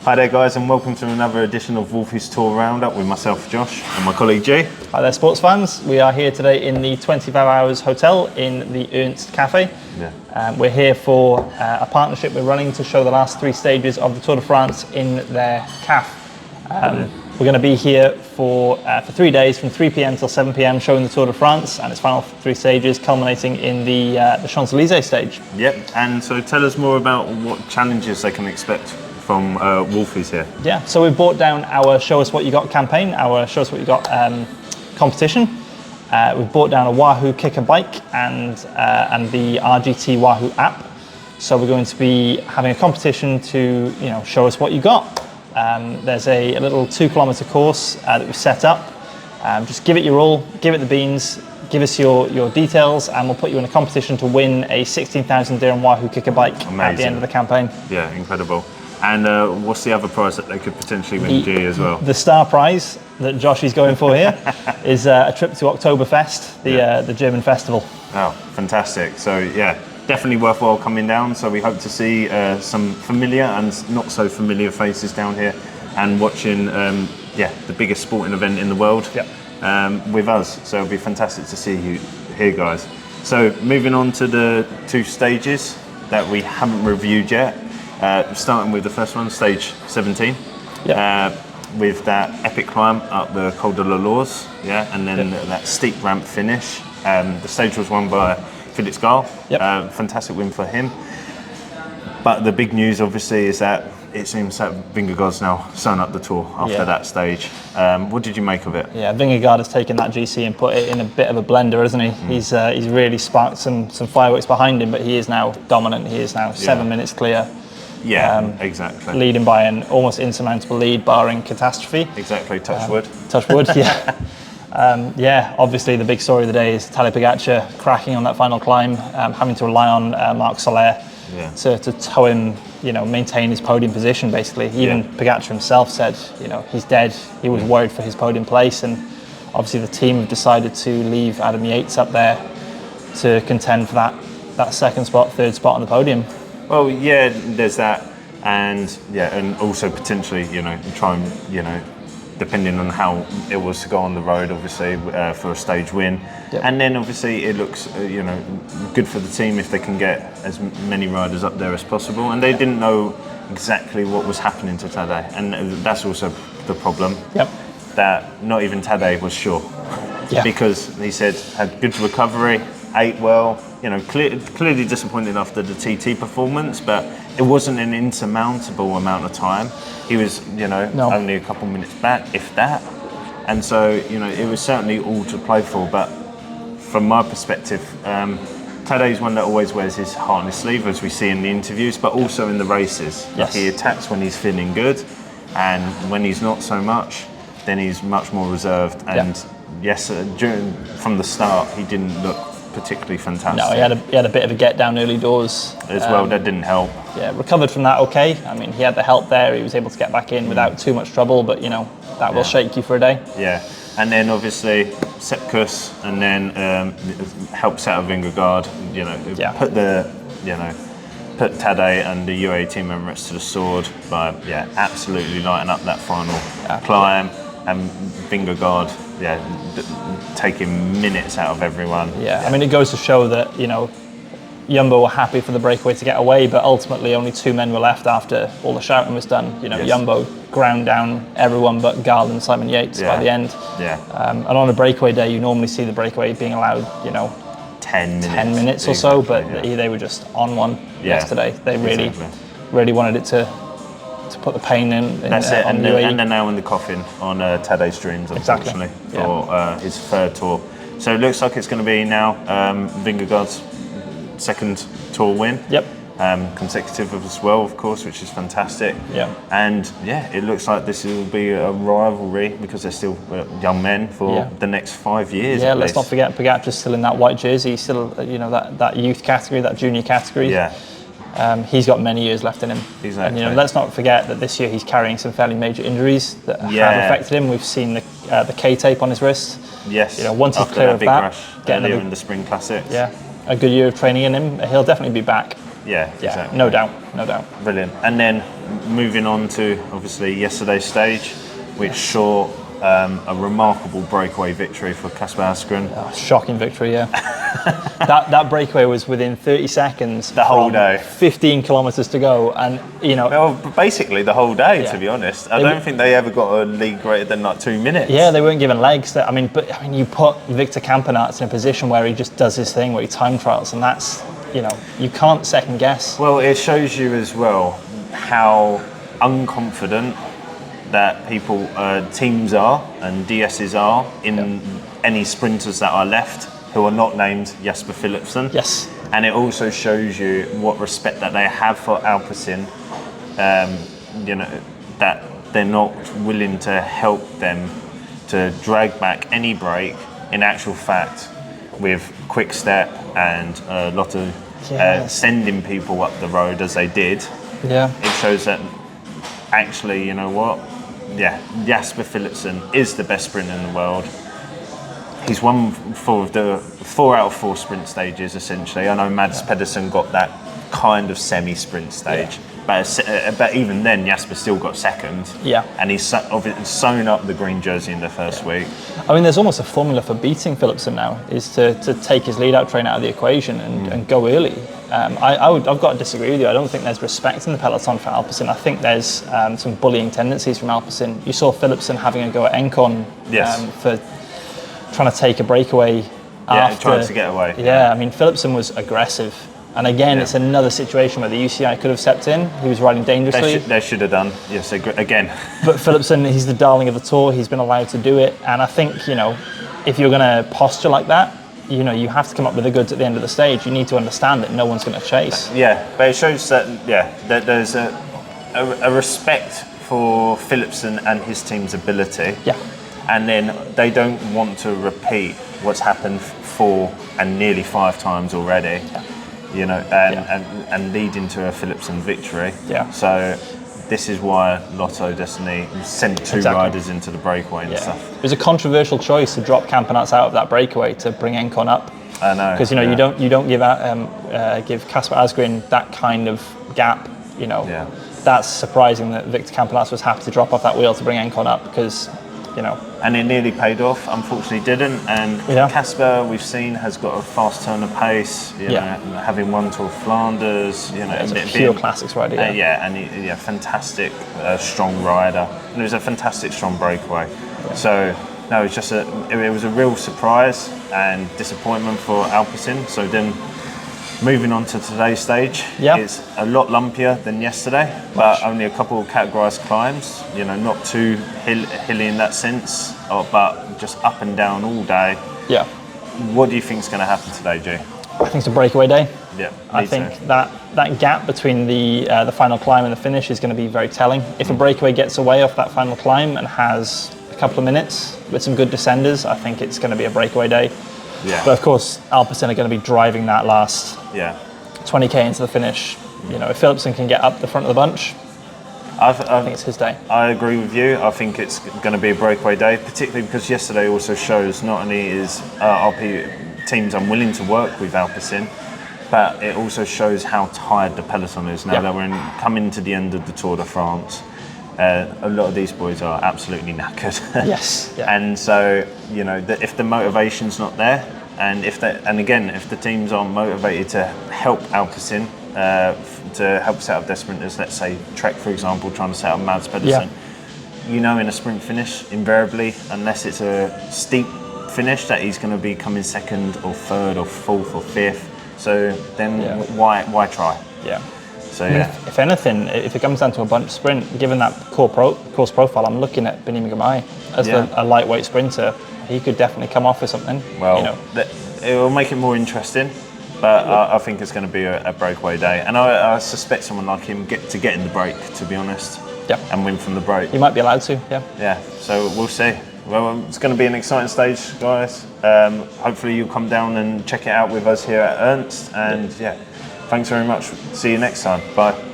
Hi there guys, and welcome to another edition of Wolfi's Tour Roundup with myself, Josh, and my colleague G. Hi there sports fans, we are here today in the 25 Hours Hotel in the Ernst Cafe. We're here for a partnership we're running to show the last 3 stages of the Tour de France in their CAF. We're going to be here for 3 days from 3 p.m. till 7 p.m. showing the Tour de France and its final 3 stages culminating in the Champs-Élysées stage. Yep, and so tell us more about what challenges they can expect from Wolfi's here. Yeah, so we've brought down our Show Us What You Got campaign, our Show Us What You Got competition. We've brought down a Wahoo Kicker bike and the RGT Wahoo app. So we're going to be having a competition to show us what you got. There's a little 2-kilometer course that we've set up. Just give it your all, give it the beans, give us your details, and we'll put you in a competition to win a 16,000 dirham Wahoo Kicker bike at the end of the campaign. Yeah, incredible. And what's the other prize that they could potentially win, G, as well? The star prize that Josh is going for here is a trip to Oktoberfest, the German festival. Oh, fantastic. So yeah, definitely worthwhile coming down. So we hope to see some familiar and not so familiar faces down here and watching the biggest sporting event in the world with us. So it'll be fantastic to see you here, guys. So moving on to the 2 stages that we haven't reviewed yet. Starting with the first one, stage 17, with that epic climb up the Col de la Lours, and then that steep ramp finish. The stage was won by Felix Gall, fantastic win for him. But the big news, obviously, is that it seems that Vingegaard's now sewn up the Tour after that stage. What did you make of it? Yeah, Vingegaard has taken that GC and put it in a bit of a blender, hasn't he? He's really sparked some fireworks behind him, but he is now dominant. He is now 7 minutes clear. Exactly. Leading by an almost insurmountable lead, barring catastrophe. Exactly, touch wood. Touch wood, obviously the big story of the day is Tadej Pogačar cracking on that final climb, having to rely on Marc Soler to tow him, maintain his podium position, basically. Even Pogačar himself said, he's dead. He was worried for his podium place, and obviously the team have decided to leave Adam Yates up there to contend for that second spot, third spot on the podium. Well, there's that, and also potentially, try and, depending on how it was to go on the road, obviously, for a stage win. And then obviously it looks, good for the team if they can get as many riders up there as possible. And they didn't know exactly what was happening to Tadej, and that's also the problem. That not even Tadej was sure, because he said had good recovery, ate well. Clearly disappointed after the TT performance, but it wasn't an insurmountable amount of time. He was, only a couple minutes back, if that. And so, it was certainly all to play for. But from my perspective, Tadej's one that always wears his heart on his sleeve, as we see in the interviews, but also in the races. He attacks when he's feeling good, and when he's not so much, then he's much more reserved. And from the start, he didn't look particularly fantastic. No, he had a bit of a get down early doors as well. That didn't help. Recovered from that okay. I mean, he had the help there. He was able to get back in without too much trouble, but that will shake you for a day. And then obviously Sepkus, and then helps out of Vingegaard. Put Tadej and the UAE team Emirates to the sword by absolutely lighting up that final climb, and Vingegaard taking minutes out of everyone. I mean, it goes to show that Jumbo were happy for the breakaway to get away, but ultimately only 2 men were left after all the shouting was done. Jumbo ground down everyone but Gall and Simon Yates by the end. And on a breakaway day, you normally see the breakaway being allowed 10 minutes or so, but they were just on one yesterday. They really wanted it to put the pain in. That's it, and the nail in the coffin on Tadej's dreams, unfortunately, for his 3rd Tour. So it looks like it's going to be now Vingegaard's 2nd Tour win. Consecutive as well, of course, which is fantastic. And it looks like this will be a rivalry, because they're still young men for the next 5 years. Let's not forget Pogačar's still in that white jersey, still that youth category, that junior category. He's got many years left in him. Exactly. And let's not forget that this year he's carrying some fairly major injuries that have affected him. We've seen the K tape on his wrist. Once he's clear of that, earlier in the Spring Classics. a good year of training in him, he'll definitely be back. Yeah, Yeah, exactly. no doubt, no doubt. Brilliant. And then moving on to obviously yesterday's stage, which saw a remarkable breakaway victory for Kasper Asgreen. Oh, shocking victory, yeah. that breakaway was within 30 seconds. The whole day. 15 kilometres to go, and Well, basically the whole day, Yeah. to be honest. I don't think they ever got a lead greater than like 2 minutes. Yeah, they weren't given legs. You put Victor Campenaerts in a position where he just does his thing, where he time trials, and that's, you can't second guess. Well, it shows you as well how unconfident that teams are and DSs are in any sprinters that are left who are not named Jasper Philipsen. Yes. And it also shows you what respect that they have for Alpecin, that they're not willing to help them to drag back any break. In actual fact, with quick step and a lot of sending people up the road as they did, it shows that actually, you know what? Yeah, Jasper Philipsen is the best sprinter in the world. He's won 4 out of 4 sprint stages, essentially. I know Mads Pedersen got that kind of semi-sprint stage, but even then, Jasper still got second. Yeah. And he's sewn up the green jersey in the first week. I mean, there's almost a formula for beating Philipsen now, is to take his lead-out train out of the equation and go early. I've got to disagree with you. I don't think there's respect in the peloton for Alpecin. I think there's some bullying tendencies from Alpecin. You saw Philipsen having a go at Encon for trying to take a breakaway after. Trying to get away. Yeah, I mean, Philipsen was aggressive. And again, it's another situation where the UCI could have stepped in. He was riding dangerously. They should have done, yes, again. But Philipsen, he's the darling of the Tour. He's been allowed to do it. And I think, if you're going to posture like that, you have to come up with the goods at the end of the stage. You need to understand that no one's going to chase. Yeah, but it shows that, that there's a respect for Philipsen and his team's ability. Yeah. And then they don't want to repeat what's happened 4 and nearly 5 times already. Yeah. And leading to a Philipsen victory. Yeah. So this is why Lotto Destiny sent 2 riders into the breakaway and stuff. It was a controversial choice to drop Campenaerts out of that breakaway to bring Encon up. I know. Because you don't give Kasper Asgreen that kind of gap. That's surprising that Victor Campenaerts was happy to drop off that wheel to bring Encon up because. And it nearly paid off, unfortunately didn't. And Kasper, we've seen, has got a fast turn of pace, having won Tour of Flanders, It's a pure classics rider. Fantastic, strong rider. And it was a fantastic, strong breakaway. Yeah. So, no, it was a real surprise and disappointment for Alpecin. So then, moving on to today's stage, it's a lot lumpier than yesterday, but only a couple of categorised climbs, not too hilly in that sense, but just up and down all day. Yeah. What do you think is going to happen today, G? I think it's a breakaway day. Yeah, I think that gap between the final climb and the finish is going to be very telling. If a breakaway gets away off that final climb and has a couple of minutes with some good descenders, I think it's going to be a breakaway day. Yeah. But of course, Alpecin are going to be driving that last 20k into the finish. If Philipsen can get up the front of the bunch, I think it's his day. I agree with you. I think it's going to be a breakaway day, particularly because yesterday also shows not only is RP teams unwilling to work with Alpecin, but it also shows how tired the peloton is now that we're coming to the end of the Tour de France. A lot of these boys are absolutely knackered. Yes. Yeah. And so, if the motivation's not there, and if the teams aren't motivated to help Alpecin, to help set up their sprinters, let's say Trek, for example, trying to set up Mads Pedersen, in a sprint finish, invariably, unless it's a steep finish, that he's going to be coming second or third or fourth or fifth. So then why try? Yeah. So if anything, if it comes down to a bunch sprint, given that course profile, I'm looking at Benny Magamai as a lightweight sprinter. He could definitely come off with something. Well, it will make it more interesting, but I think it's going to be a breakaway day. And I suspect someone like him to get in the break, to be honest, and win from the break. He might be allowed to, Yeah, so we'll see. Well, it's going to be an exciting stage, guys. Hopefully you'll come down and check it out with us here at Ernst. And thanks very much. See you next time. Bye.